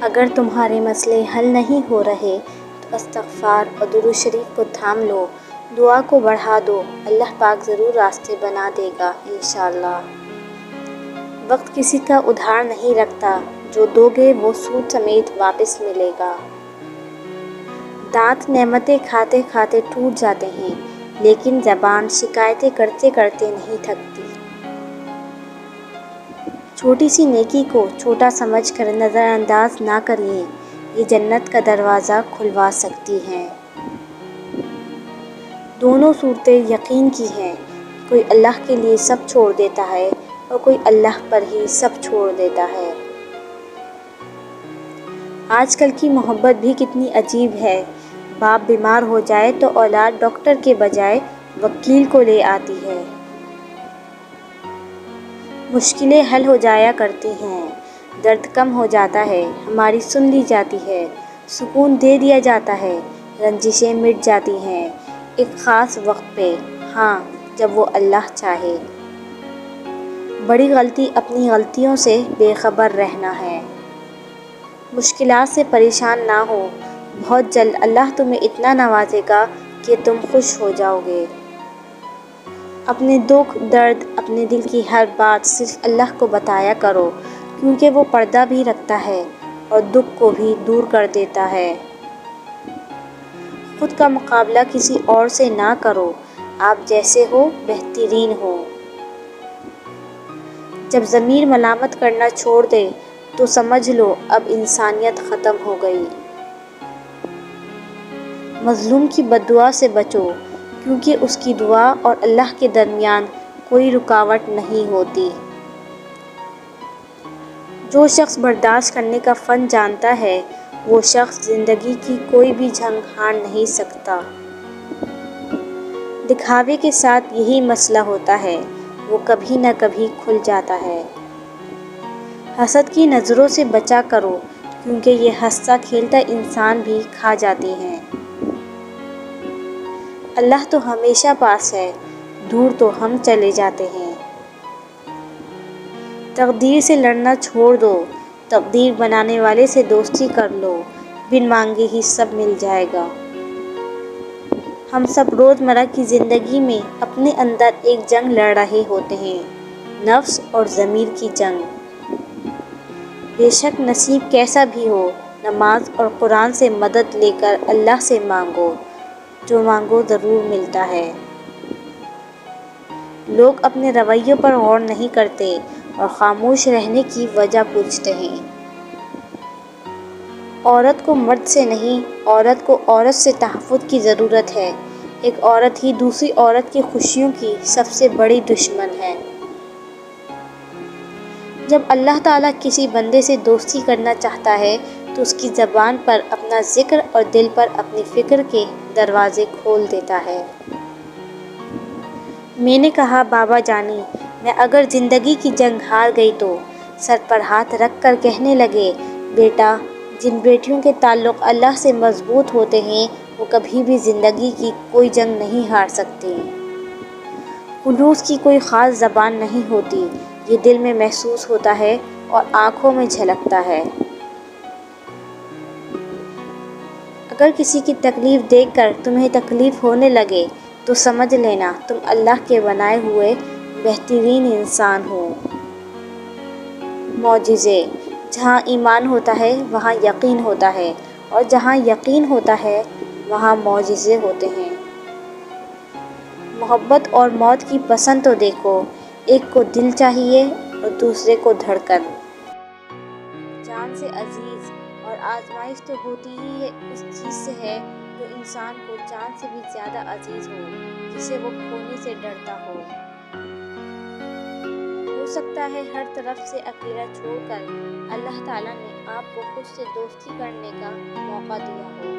اگر تمہارے مسئلے حل نہیں ہو رہے تو استغفار اور درود شریف کو تھام لو، دعا کو بڑھا دو، اللہ پاک ضرور راستے بنا دے گا انشاءاللہ۔ وقت کسی کا ادھار نہیں رکھتا، جو دو گے وہ سود سمیت واپس ملے گا۔ دانت نعمتیں کھاتے کھاتے ٹوٹ جاتے ہیں، لیکن زبان شکایتیں کرتے کرتے نہیں تھکتی۔ چھوٹی سی نیکی کو چھوٹا سمجھ کر نظر انداز نہ کریے، یہ جنت کا دروازہ کھلوا سکتی ہیں۔ دونوں صورتیں یقین کی ہیں، کوئی اللہ کے لیے سب چھوڑ دیتا ہے اور کوئی اللہ پر ہی سب چھوڑ دیتا ہے۔ آج کل کی محبت بھی کتنی عجیب ہے، باپ بیمار ہو جائے تو اولاد ڈاکٹر کے بجائے وکیل کو لے آتی ہے۔ مشکلیں حل ہو جایا کرتی ہیں، درد کم ہو جاتا ہے، ہماری سن لی جاتی ہے، سکون دے دیا جاتا ہے، رنجشیں مٹ جاتی ہیں، ایک خاص وقت پہ، ہاں جب وہ اللہ چاہے۔ بڑی غلطی اپنی غلطیوں سے بے خبر رہنا ہے۔ مشکلات سے پریشان نہ ہو، بہت جلد اللہ تمہیں اتنا نوازے گا کہ تم خوش ہو جاؤ گے۔ اپنے دکھ درد، اپنے دل کی ہر بات صرف اللہ کو بتایا کرو، کیونکہ وہ پردہ بھی رکھتا ہے اور دکھ کو بھی دور کر دیتا ہے۔ خود کا مقابلہ کسی اور سے نہ کرو، آپ جیسے ہو بہترین ہو۔ جب ضمیر ملامت کرنا چھوڑ دے تو سمجھ لو اب انسانیت ختم ہو گئی۔ مظلوم کی بد دعا سے بچو، کیونکہ اس کی دعا اور اللہ کے درمیان کوئی رکاوٹ نہیں ہوتی۔ جو شخص برداشت کرنے کا فن جانتا ہے، وہ شخص زندگی کی کوئی بھی جنگ ہار نہیں سکتا۔ دکھاوے کے ساتھ یہی مسئلہ ہوتا ہے، وہ کبھی نہ کبھی کھل جاتا ہے۔ حسد کی نظروں سے بچا کرو، کیونکہ یہ ہنستا کھیلتا انسان بھی کھا جاتی ہیں۔ اللہ تو ہمیشہ پاس ہے، دور تو ہم چلے جاتے ہیں۔ تقدیر سے لڑنا چھوڑ دو، تقدیر بنانے والے سے دوستی کر لو، بن مانگے ہی سب مل جائے گا۔ ہم سب روزمرہ کی زندگی میں اپنے اندر ایک جنگ لڑ رہے ہوتے ہیں، نفس اور ضمیر کی جنگ۔ بے شک نصیب کیسا بھی ہو، نماز اور قرآن سے مدد لے کر اللہ سے مانگو، جو مانگو ضرور ملتا ہے۔ لوگ اپنے رویوں پر غور نہیں کرتے اور خاموش رہنے کی وجہ پوچھتے ہیں۔ عورت کو مرد سے نہیں، عورت کو عورت سے تحفظ کی ضرورت ہے۔ ایک عورت ہی دوسری عورت کی خوشیوں کی سب سے بڑی دشمن ہے۔ جب اللہ تعالیٰ کسی بندے سے دوستی کرنا چاہتا ہے تو اس کی زبان پر اپنا ذکر اور دل پر اپنی فکر کے دروازے کھول دیتا ہے۔ میں نے کہا بابا جانی، میں اگر زندگی کی جنگ ہار گئی تو سر پر ہاتھ رکھ کر کہنے لگے، بیٹا جن بیٹیوں کے تعلق اللہ سے مضبوط ہوتے ہیں وہ کبھی بھی زندگی کی کوئی جنگ نہیں ہار سکتی۔ خلوص کی کوئی خاص زبان نہیں ہوتی، یہ دل میں محسوس ہوتا ہے اور آنکھوں میں جھلکتا ہے۔ اگر کسی کی تکلیف دیکھ کر تمہیں تکلیف ہونے لگے تو سمجھ لینا تم اللہ کے بنائے ہوئے بہترین انسان ہو۔ معجزے، جہاں ایمان ہوتا ہے وہاں یقین ہوتا ہے، اور جہاں یقین ہوتا ہے وہاں معجزے ہوتے ہیں۔ محبت اور موت کی پسند تو دیکھو، ایک کو دل چاہیے اور دوسرے کو دھڑکن۔ جان سے عزیز اور آزمائش تو ہوتی ہی اس چیز سے ہے جو انسان کو جان سے بھی زیادہ عزیز ہو، جسے وہ کھونے سے ڈرتا ہو۔ ہو سکتا ہے ہر طرف سے اکیلا چھوڑ کر اللہ تعالیٰ نے آپ کو خود سے دوستی کرنے کا موقع دیا ہو۔